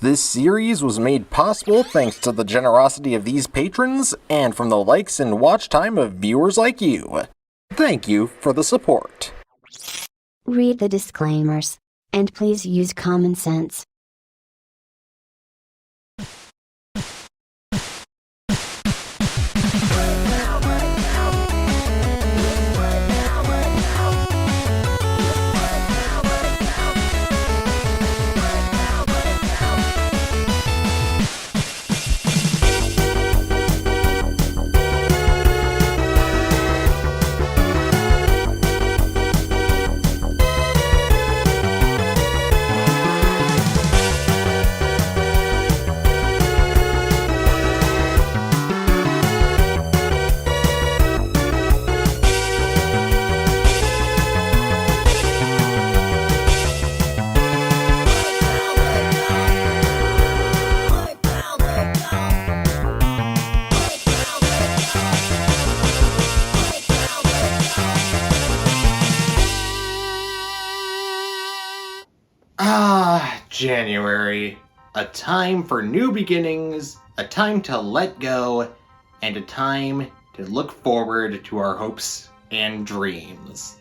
This series was made possible thanks to the generosity of these patrons and from the likes and watch time of viewers like you. Thank you for the support. Read the disclaimers, and please use common sense. January. A time for new beginnings, a time to let go, and a time to look forward to our hopes and dreams.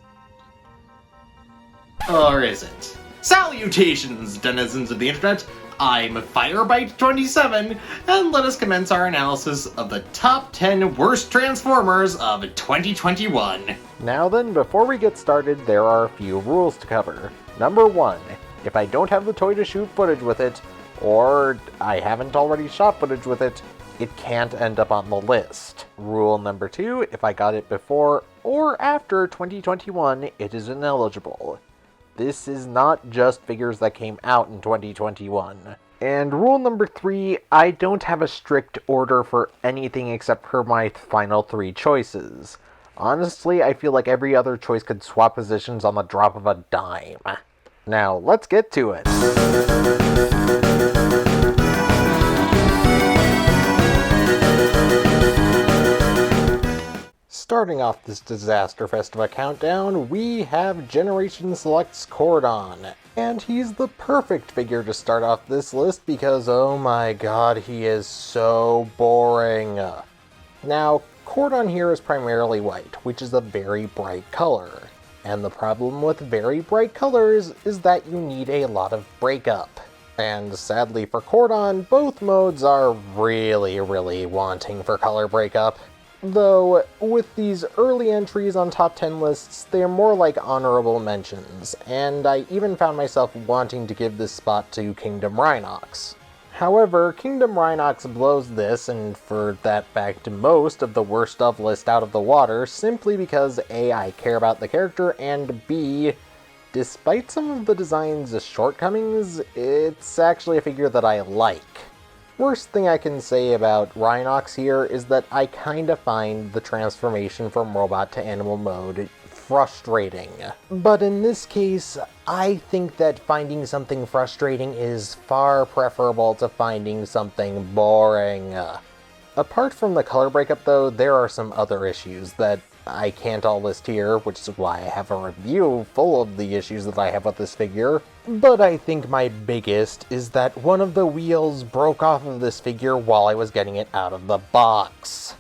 Or isn't. Salutations, denizens of the internet! I'm Firebite27, and let us commence our analysis of the top 10 worst Transformers of 2021. Now then, before we get started, there are a few rules to cover. Number 1. If I don't have the toy to shoot footage with it, or I haven't already shot footage with it, it can't end up on the list. Rule number 2, if I got it before or after 2021, it is ineligible. This is not just figures that came out in 2021. And rule number 3, I don't have a strict order for anything except for my final 3 choices. Honestly, I feel like every other choice could swap positions on the drop of a dime. Now, let's get to it. Starting off this disaster fest of a countdown, we have Generation Selects Cordon. And he's the perfect figure to start off this list because, oh my god, he is so boring. Now, Cordon here is primarily white, which is a very bright color. And the problem with very bright colors is that you need a lot of breakup. And sadly for Cordon, both modes are really wanting for color breakup. Though, with these early entries on top 10 lists, they're more like honorable mentions, and I even found myself wanting to give this spot to Kingdom Rhinox. However, Kingdom Rhinox blows this, and for that fact most of the worst of list out of the water, simply because A, I care about the character, and B, despite some of the design's shortcomings, it's actually a figure that I like. Worst thing I can say about Rhinox here is that I kinda find the transformation from robot to animal mode frustrating. But in this case, I think that finding something frustrating is far preferable to finding something boring. Apart from the color breakup though, there are some other issues that I can't all list here, which is why I have a review full of the issues that I have with this figure. But I think my biggest is that one of the wheels broke off of this figure while I was getting it out of the box.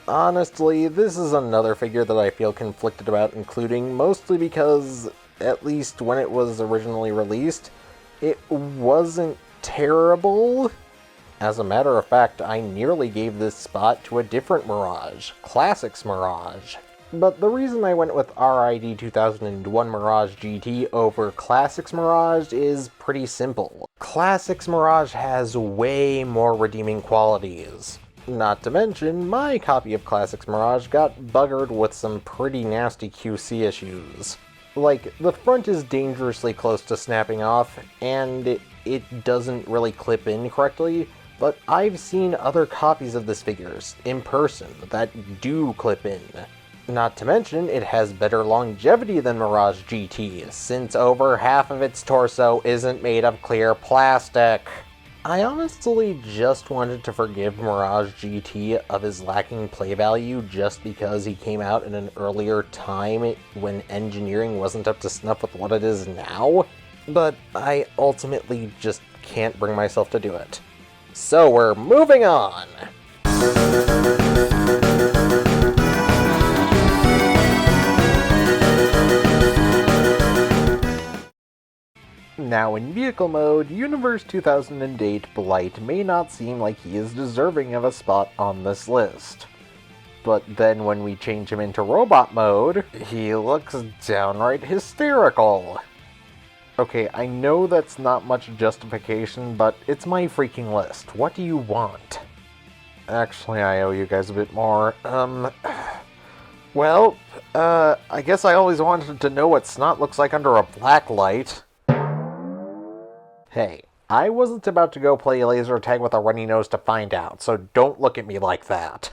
Honestly, this is another figure that I feel conflicted about including, mostly because, at least when it was originally released, it wasn't terrible. As a matter of fact, I nearly gave this spot to a different Mirage, Classics Mirage. But the reason I went with RID 2001 Mirage GT over Classics Mirage is pretty simple. Classics Mirage has way more redeeming qualities. Not to mention, my copy of Classics Mirage got buggered with some pretty nasty QC issues. Like, the front is dangerously close to snapping off, and it doesn't really clip in correctly, but I've seen other copies of this figures, in person, that do clip in. Not to mention, it has better longevity than Mirage GT, since over half of its torso isn't made of clear plastic. I honestly just wanted to forgive Mirage GT of his lacking play value just because he came out in an earlier time when engineering wasn't up to snuff with what it is now, but I ultimately just can't bring myself to do it. So we're moving on! Now in vehicle mode, Universe 2008 Blight may not seem like he is deserving of a spot on this list. But then when we change him into robot mode, he looks downright hysterical. Okay, I know that's not much justification, but it's my freaking list. What do you want? Actually, I owe you guys a bit more. Well, I guess I always wanted to know what snot looks like under a black light. Hey, I wasn't about to go play laser tag with a runny nose to find out, so don't look at me like that.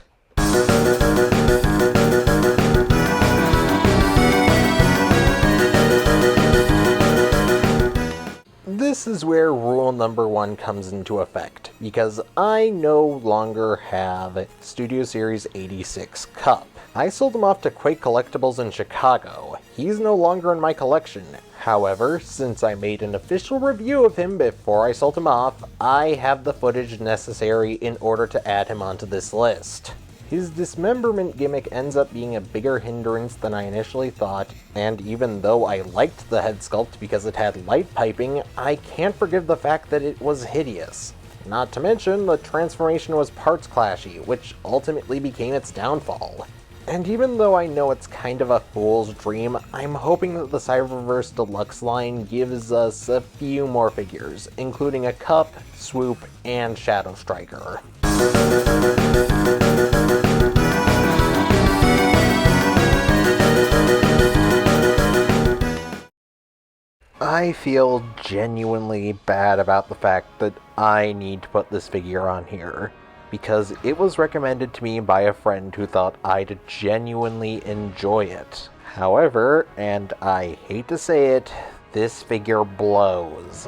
This is where rule number 1 comes into effect, because I no longer have Studio Series 86 Kup. I sold him off to Quake Collectibles in Chicago. He's no longer in my collection. However, since I made an official review of him before I sold him off, I have the footage necessary in order to add him onto this list. His dismemberment gimmick ends up being a bigger hindrance than I initially thought, and even though I liked the head sculpt because it had light piping, I can't forgive the fact that it was hideous. Not to mention, the transformation was parts clashy, which ultimately became its downfall. And even though I know it's kind of a fool's dream, I'm hoping that the Cyberverse Deluxe line gives us a few more figures, including a Kup, Swoop, and Shadow Striker. I feel genuinely bad about the fact that I need to put this figure on here, because it was recommended to me by a friend who thought I'd genuinely enjoy it. However, and I hate to say it, this figure blows.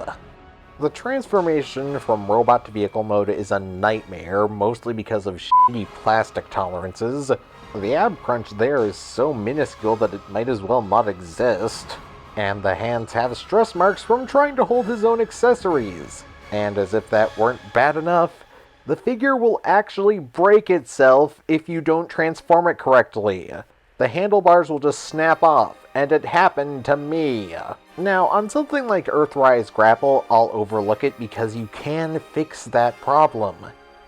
The transformation from robot to vehicle mode is a nightmare, mostly because of shitty plastic tolerances. The ab crunch there is so minuscule that it might as well not exist. And the hands have stress marks from trying to hold his own accessories. And as if that weren't bad enough, the figure will actually break itself if you don't transform it correctly. The handlebars will just snap off, and it happened to me. Now, on something like Earthrise Grapple, I'll overlook it because you can fix that problem.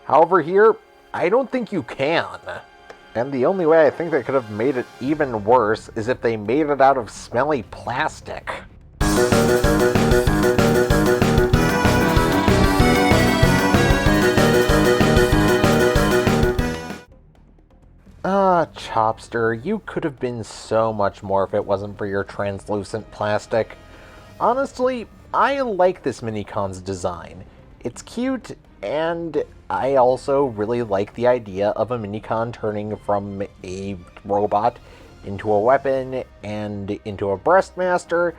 However here, I don't think you can. And the only way I think they could have made it even worse is if they made it out of smelly plastic. Chopster, you could have been so much more if it wasn't for your translucent plastic. Honestly, I like this Minicon's design. It's cute, and I also really like the idea of a Minicon turning from a robot into a weapon, and into a Breastmaster,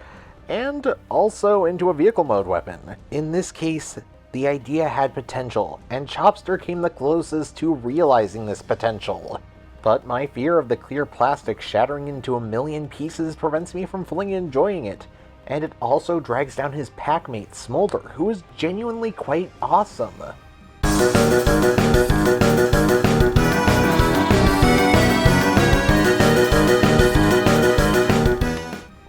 and also into a vehicle mode weapon. In this case, the idea had potential, and Chopster came the closest to realizing this potential. But my fear of the clear plastic shattering into a million pieces prevents me from fully enjoying it, and it also drags down his packmate Smolder, who is genuinely quite awesome.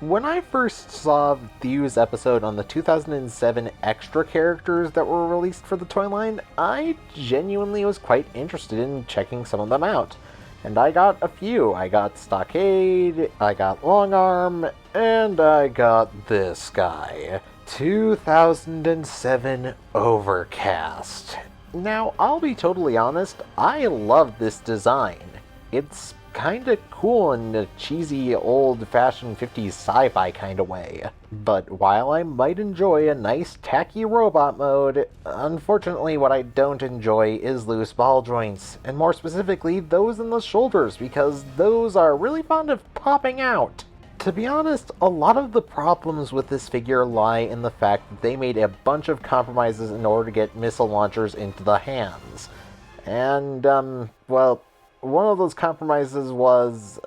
When I first saw Thew's episode on the 2007 extra characters that were released for the toy line, I genuinely was quite interested in checking some of them out. And I got a few. I got Stockade, I got Longarm, and I got this guy. 2007 Overcast. Now, I'll be totally honest, I love this design. It's kinda cool in a cheesy, old-fashioned 50s sci-fi kinda way. But while I might enjoy a nice, tacky robot mode, unfortunately what I don't enjoy is loose ball joints, and more specifically, those in the shoulders, because those are really fond of popping out. To be honest, a lot of the problems with this figure lie in the fact that they made a bunch of compromises in order to get missile launchers into the hands. And, well, one of those compromises was,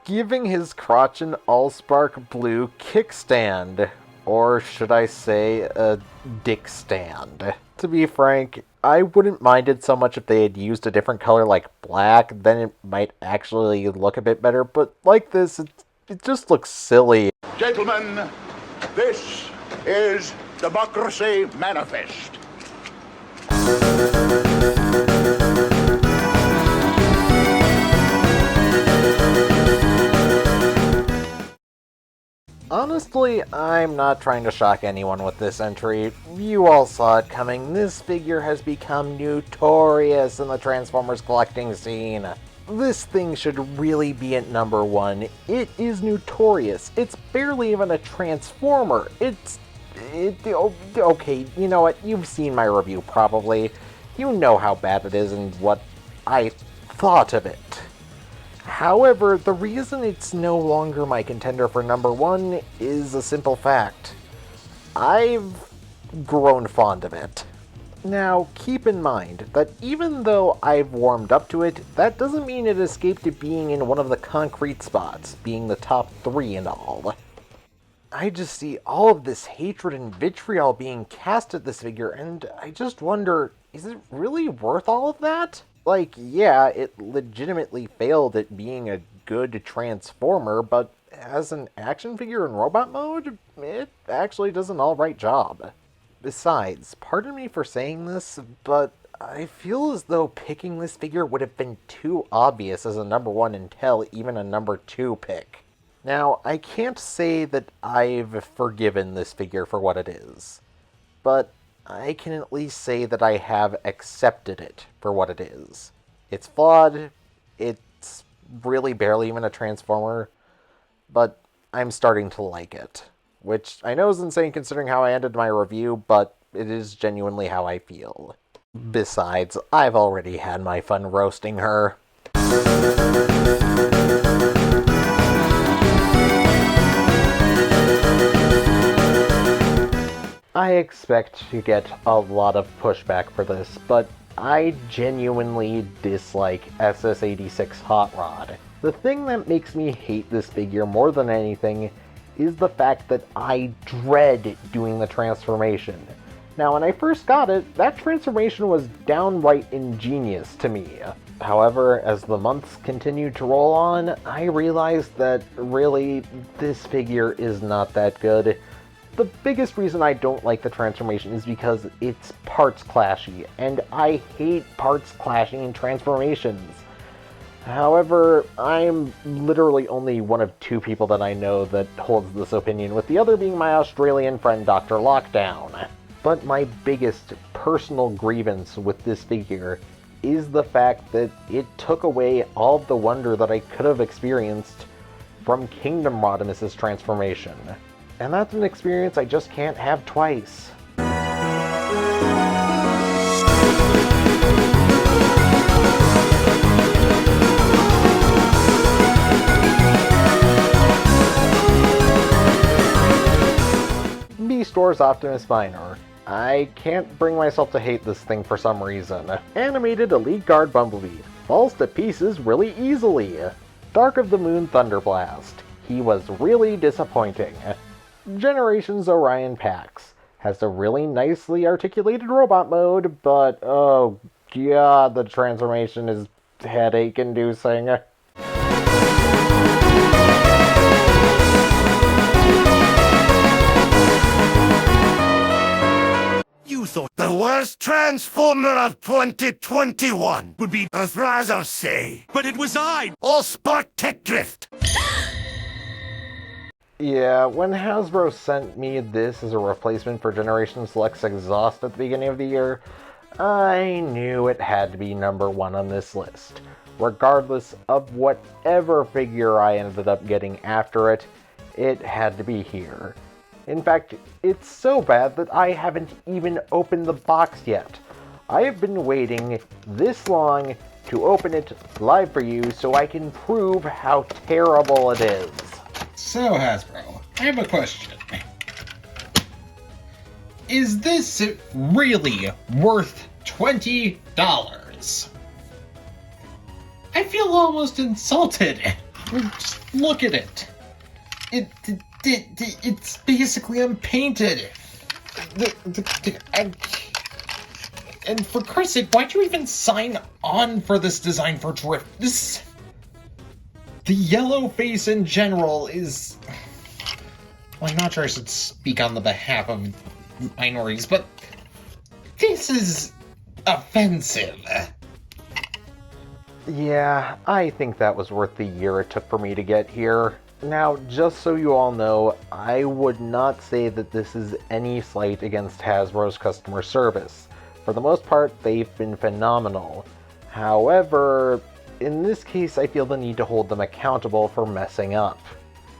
giving his crotch an Allspark blue kickstand. Or should I say, a dick stand. To be frank, I wouldn't mind it so much if they had used a different color like black, then it might actually look a bit better, but like this, it just looks silly. Gentlemen, this is Democracy Manifest. Honestly, I'm not trying to shock anyone with this entry. You all saw it coming. This figure has become notorious in the Transformers collecting scene. This thing should really be at number 1. It is notorious. It's barely even a Transformer. Okay, you know what? You've seen my review, probably. You know how bad it is and what I thought of it. However, the reason it's no longer my contender for number 1 is a simple fact. I've grown fond of it. Now, keep in mind that even though I've warmed up to it, that doesn't mean it escaped it being in one of the concrete spots, being the top 3 and all. I just see all of this hatred and vitriol being cast at this figure, and I just wonder, is it really worth all of that? Like, yeah, it legitimately failed at being a good Transformer, but as an action figure in robot mode, it actually does an alright job. Besides, pardon me for saying this, but I feel as though picking this figure would have been too obvious as a number 1 until even a number 2 pick. Now, I can't say that I've forgiven this figure for what it is, but I can at least say that I have accepted it for what it is. It's flawed, it's really barely even a Transformer, but I'm starting to like it. Which I know is insane considering how I ended my review, but it is genuinely how I feel. Besides, I've already had my fun roasting her. I expect to get a lot of pushback for this, but I genuinely dislike SS86 Hot Rod. The thing that makes me hate this figure more than anything is the fact that I dread doing the transformation. Now, when I first got it, that transformation was downright ingenious to me. However, as the months continued to roll on, I realized that really, this figure is not that good. The biggest reason I don't like the transformation is because it's parts clashy, and I hate parts clashing in transformations. However, I'm literally only one of 2 people that I know that holds this opinion, with the other being my Australian friend Dr. Lockdown. But my biggest personal grievance with this figure is the fact that it took away all of the wonder that I could have experienced from Kingdom Rodimus's transformation. And that's an experience I just can't have twice. Beast Wars Optimus Minor. I can't bring myself to hate this thing for some reason. Animated Elite Guard Bumblebee. Falls to pieces really easily. Dark of the Moon Thunderblast. He was really disappointing. Generations Orion Pax. Has a really nicely articulated robot mode, but oh god, the transformation is headache-inducing. You thought the worst Transformer of 2021 would be Earthrise arcee. But it was I! Allspark Tech Drift! Yeah, when Hasbro sent me this as a replacement for Generation Selects Exhaust at the beginning of the year, I knew it had to be number 1 on this list. Regardless of whatever figure I ended up getting after it, it had to be here. In fact, it's so bad that I haven't even opened the box yet. I have been waiting this long to open it live for you so I can prove how terrible it is. So, Hasbro, I have a question. Is this really worth $20? I feel almost insulted. Just look at it. It's basically unpainted. And for Christ's sake, why'd you even sign on for this design for Drift? The yellow face in general is... Well, I'm not sure I should speak on the behalf of minorities, but this is offensive. Yeah, I think that was worth the year it took for me to get here. Now, just so you all know, I would not say that this is any slight against Hasbro's customer service. For the most part, they've been phenomenal. However, in this case, I feel the need to hold them accountable for messing up.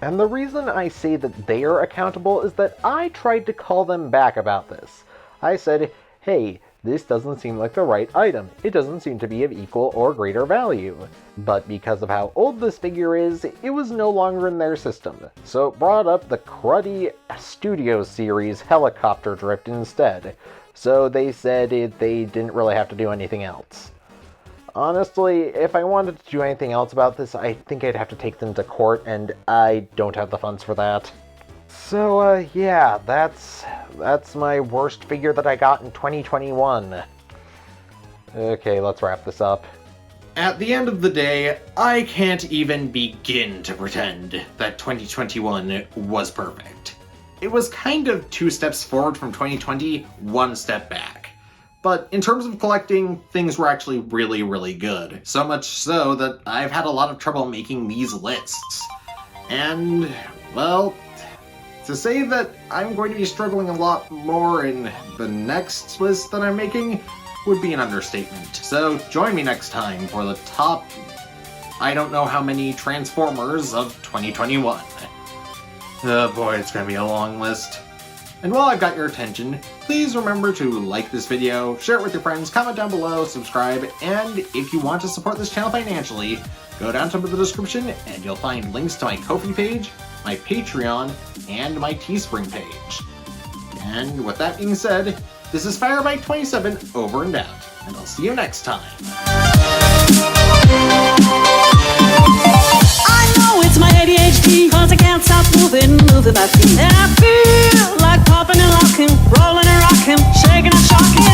And the reason I say that they are accountable is that I tried to call them back about this. I said, hey, this doesn't seem like the right item. It doesn't seem to be of equal or greater value. But because of how old this figure is, it was no longer in their system. So it brought up the cruddy Studio Series helicopter drift instead. So they said they didn't really have to do anything else. Honestly, if I wanted to do anything else about this, I think I'd have to take them to court, and I don't have the funds for that. So, yeah, that's my worst figure that I got in 2021. Okay, let's wrap this up. At the end of the day, I can't even begin to pretend that 2021 was perfect. It was kind of 2 steps forward from 2020, 1 step back. But in terms of collecting, things were actually really, really good. So much so that I've had a lot of trouble making these lists. And, well, to say that I'm going to be struggling a lot more in the next list that I'm making would be an understatement. So join me next time for the top, I don't know how many Transformers of 2021. Oh boy, it's gonna be a long list. And while I've got your attention, please remember to like this video, share it with your friends, comment down below, subscribe, and if you want to support this channel financially, go down to the description and you'll find links to my Ko-fi page, my Patreon, and my Teespring page. And with that being said, this is Firebite27 over and out, and I'll see you next time. I know it's my ADHD, cause I can't stop moving my feet. And I feel like popping and locking, rolling and rocking, shaking and shocking.